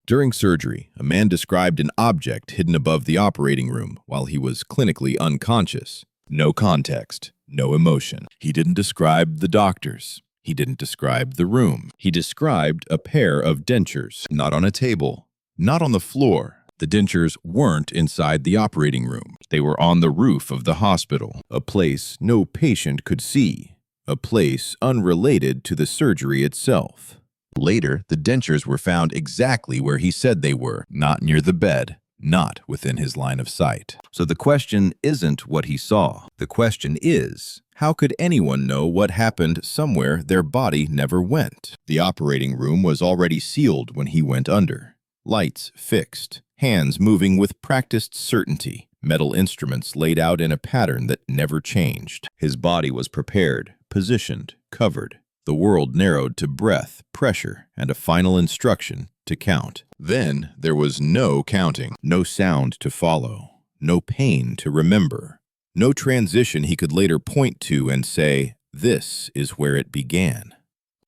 During surgery, a man described an object hidden above the operating room while he was clinically unconscious. No context, no emotion. He didn't describe the doctors. He didn't describe the room. He described a pair of dentures, not on a table, not on the floor. The dentures weren't inside the operating room. They were on the roof of the hospital, a place no patient could see, a place unrelated to the surgery itself. Later, the dentures were found exactly where he said they were, not near the bed, not within his line of sight. So the question isn't what he saw. The question is, how could anyone know what happened somewhere their body never went? The operating room was already sealed when he went under. Lights fixed, hands moving with practiced certainty, metal instruments laid out in a pattern that never changed. His body was prepared, positioned, covered. The world narrowed to breath, pressure, and a final instruction to count. Then there was no counting, no sound to follow, no pain to remember, no transition he could later point to and say, "This is where it began."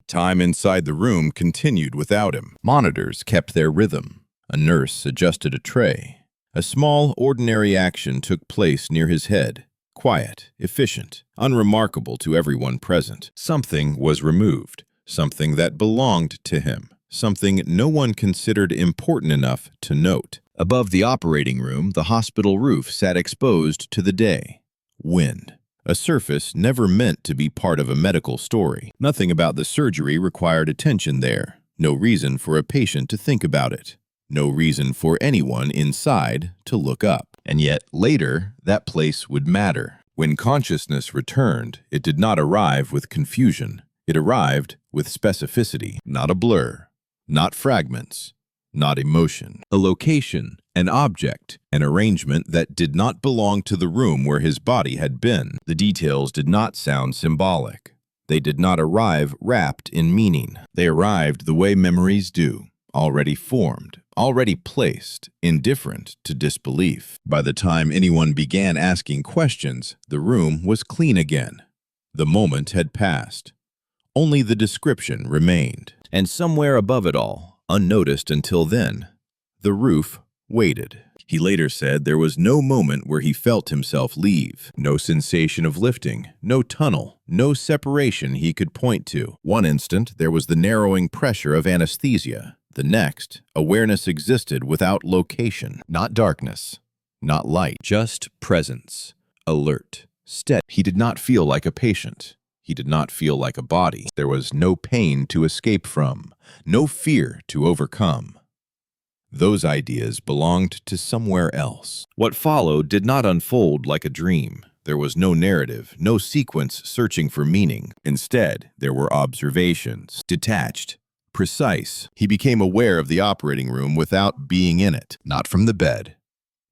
Time inside the room continued without him. Monitors kept their rhythm. A nurse adjusted a tray. A small, ordinary action took place near his head. Quiet, efficient, unremarkable to everyone present. Something was removed, something that belonged to him, something no one considered important enough to note. Above the operating room, the hospital roof sat exposed to the day. Wind. A surface never meant to be part of a medical story. Nothing about the surgery required attention there. No reason for a patient to think about it. No reason for anyone inside to look up. And yet, later, that place would matter. When consciousness returned, it did not arrive with confusion. It arrived with specificity, not a blur, not fragments, not emotion. A location, an object, an arrangement that did not belong to the room where his body had been. The details did not sound symbolic. They did not arrive wrapped in meaning. They arrived the way memories do, already formed, already placed, indifferent to disbelief. By the time anyone began asking questions, the room was clean again. The moment had passed. Only the description remained. And somewhere above it all, unnoticed until then, the roof waited. He later said there was no moment where he felt himself leave. No sensation of lifting, no tunnel, no separation he could point to. One instant, there was the narrowing pressure of anesthesia. The next, awareness existed without location. Not darkness, not light, just presence, alert, steady. He did not feel like a patient. He did not feel like a body. There was no pain to escape from, no fear to overcome. Those ideas belonged to somewhere else. What followed did not unfold like a dream. There was no narrative, no sequence searching for meaning. Instead, there were observations, detached, precise. He became aware of the operating room without being in it. Not from the bed,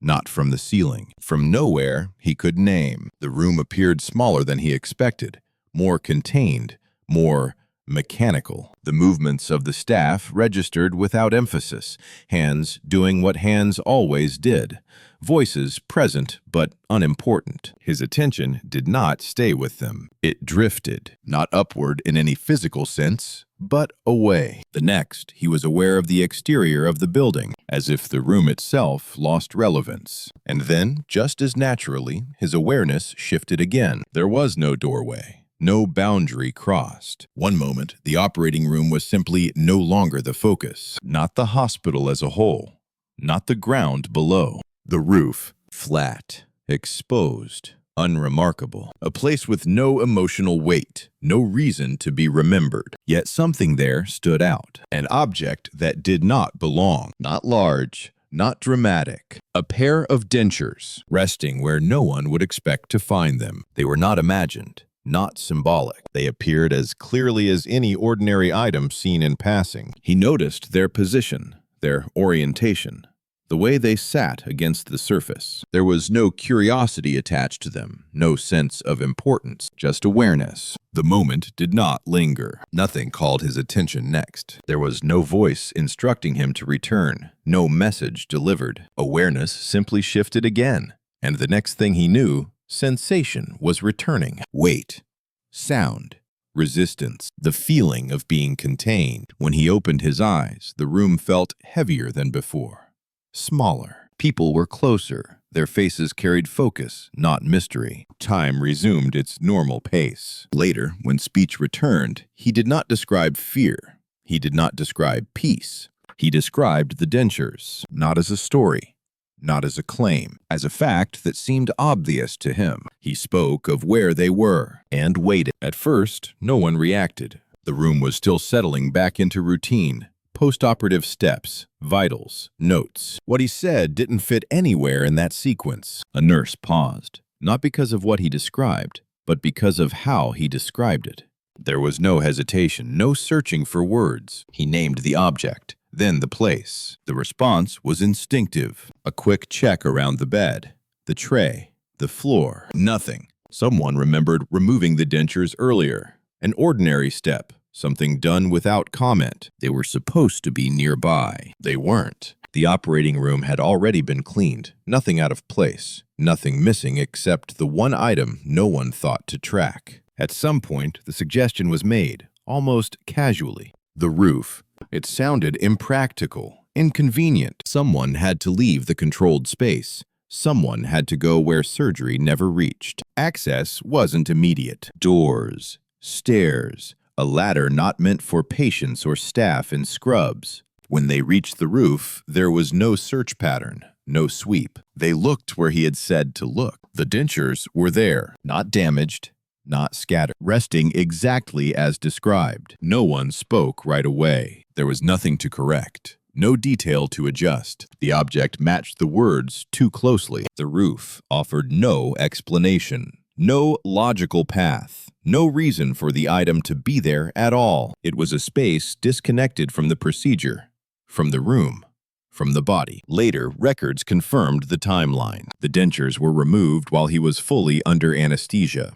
not from the ceiling. From nowhere he could name. The room appeared smaller than he expected, more contained, more mechanical. The movements of the staff registered without emphasis, hands doing what hands always did, voices present but unimportant. His attention did not stay with them. It drifted, not upward in any physical sense, but away. The next, he was aware of the exterior of the building, as if the room itself lost relevance. And then, just as naturally, his awareness shifted again. There was no doorway. No boundary crossed. One moment, the operating room was simply no longer the focus. Not the hospital as a whole. Not the ground below. The roof, flat, exposed, unremarkable. A place with no emotional weight, no reason to be remembered. Yet something there stood out. An object that did not belong. Not large, not dramatic. A pair of dentures, resting where no one would expect to find them. They were not imagined. Not symbolic. They appeared as clearly as any ordinary item seen in passing. He noticed their position, their orientation, the way they sat against the surface. There was no curiosity attached to them, no sense of importance, just awareness. The moment did not linger. Nothing called his attention next. There was no voice instructing him to return, no message delivered. Awareness simply shifted again, and the next thing he knew, sensation was returning. Weight, sound, resistance, the feeling of being contained. When he opened his eyes, the room felt heavier than before, smaller. People were closer. Their faces carried focus, not mystery. Time resumed its normal pace. Later, when speech returned, he did not describe fear. He did not describe peace. He described the dentures, not as a story, not as a claim, as a fact that seemed obvious to him. He spoke of where they were and waited. At first, no one reacted. The room was still settling back into routine. Post-operative steps, vitals, notes. What he said didn't fit anywhere in that sequence. A nurse paused, not because of what he described, but because of how he described it. There was no hesitation, no searching for words. He named the object, then the place. The response was instinctive. A quick check around the bed, the tray, the floor. Nothing. Someone remembered removing the dentures earlier. An ordinary step. Something done without comment. They were supposed to be nearby. They weren't. The operating room had already been cleaned. Nothing out of place. Nothing missing except the one item no one thought to track. At some point, the suggestion was made, almost casually. The roof. It sounded impractical, inconvenient. Someone had to leave the controlled space. Someone had to go where surgery never reached. Access wasn't immediate. Doors, stairs, a ladder not meant for patients or staff in scrubs. When they reached the roof, there was no search pattern, no sweep. They looked where he had said to look. The dentures were there, not damaged, not scattered, resting exactly as described. No one spoke right away. There was nothing to correct, no detail to adjust. The object matched the words too closely. The roof offered no explanation, no logical path. No reason for the item to be there at all. It was a space disconnected from the procedure, from the room, from the body. Later, records confirmed the timeline. The dentures were removed while he was fully under anesthesia,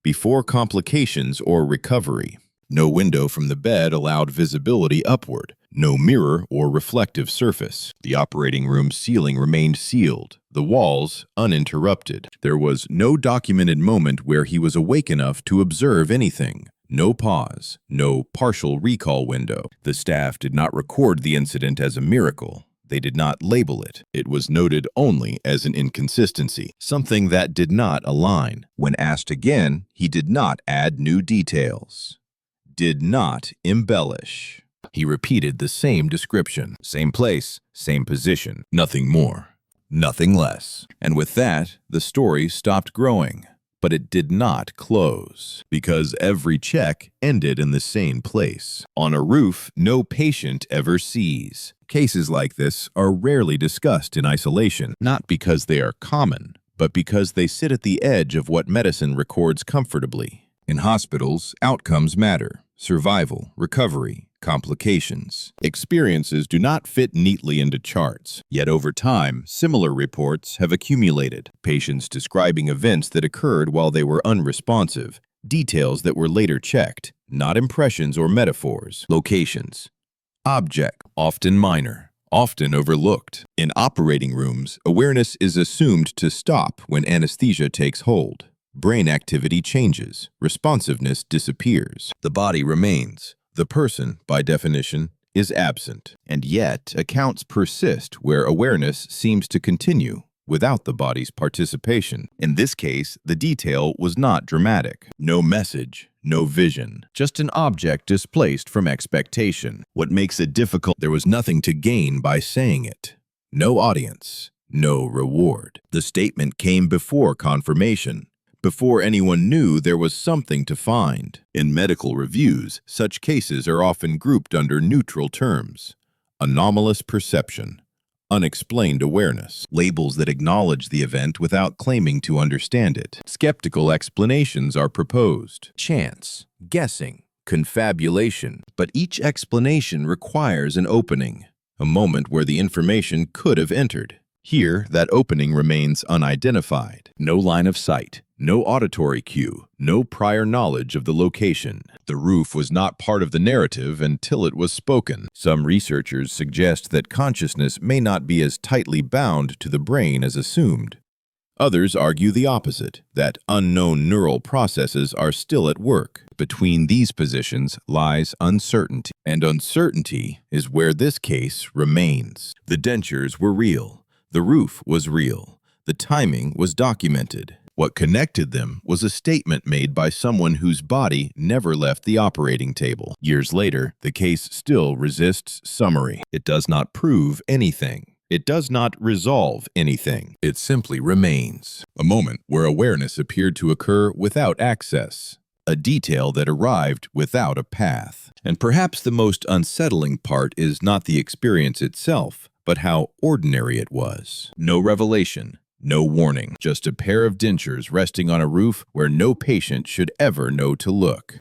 before complications or recovery. No window from the bed allowed visibility upward. No mirror or reflective surface. The operating room ceiling remained sealed, the walls uninterrupted. There was no documented moment where he was awake enough to observe anything. No pause, no partial recall window. The staff did not record the incident as a miracle. They did not label it. It was noted only as an inconsistency, something that did not align. When asked again, he did not add new details, did not embellish. He repeated the same description, same place, same position, nothing more, nothing less. And with that, the story stopped growing. But it did not close, because every check ended in the same place. On a roof no patient ever sees. Cases like this are rarely discussed in isolation, not because they are common, but because they sit at the edge of what medicine records comfortably. In hospitals, outcomes matter. Survival, recovery, complications. Experiences do not fit neatly into charts. Yet over time, similar reports have accumulated. Patients describing events that occurred while they were unresponsive. Details that were later checked, not impressions or metaphors. Locations. Object, often minor, often overlooked. In operating rooms, awareness is assumed to stop when anesthesia takes hold. Brain activity changes, responsiveness disappears. The body remains. The person, by definition, is absent. And yet, accounts persist where awareness seems to continue without the body's participation. In this case, the detail was not dramatic. No message, no vision, just an object displaced from expectation. What makes it difficult, there was nothing to gain by saying it. No audience, no reward. The statement came before confirmation. Before anyone knew there was something to find. In medical reviews, such cases are often grouped under neutral terms: anomalous perception, unexplained awareness, labels that acknowledge the event without claiming to understand it. Skeptical explanations are proposed: chance, guessing, confabulation. But each explanation requires an opening, a moment where the information could have entered. Here, that opening remains unidentified. No line of sight. No auditory cue, no prior knowledge of the location. The roof was not part of the narrative until it was spoken. Some researchers suggest that consciousness may not be as tightly bound to the brain as assumed. Others argue the opposite, that unknown neural processes are still at work. Between these positions lies uncertainty, and uncertainty is where this case remains. The dentures were real. The roof was real. The timing was documented. What connected them was a statement made by someone whose body never left the operating table. Years later, the case still resists summary. It does not prove anything. It does not resolve anything. It simply remains. A moment where awareness appeared to occur without access. A detail that arrived without a path. And perhaps the most unsettling part is not the experience itself, but how ordinary it was. No revelation. No warning, just a pair of dentures resting on a roof where no patient should ever know to look.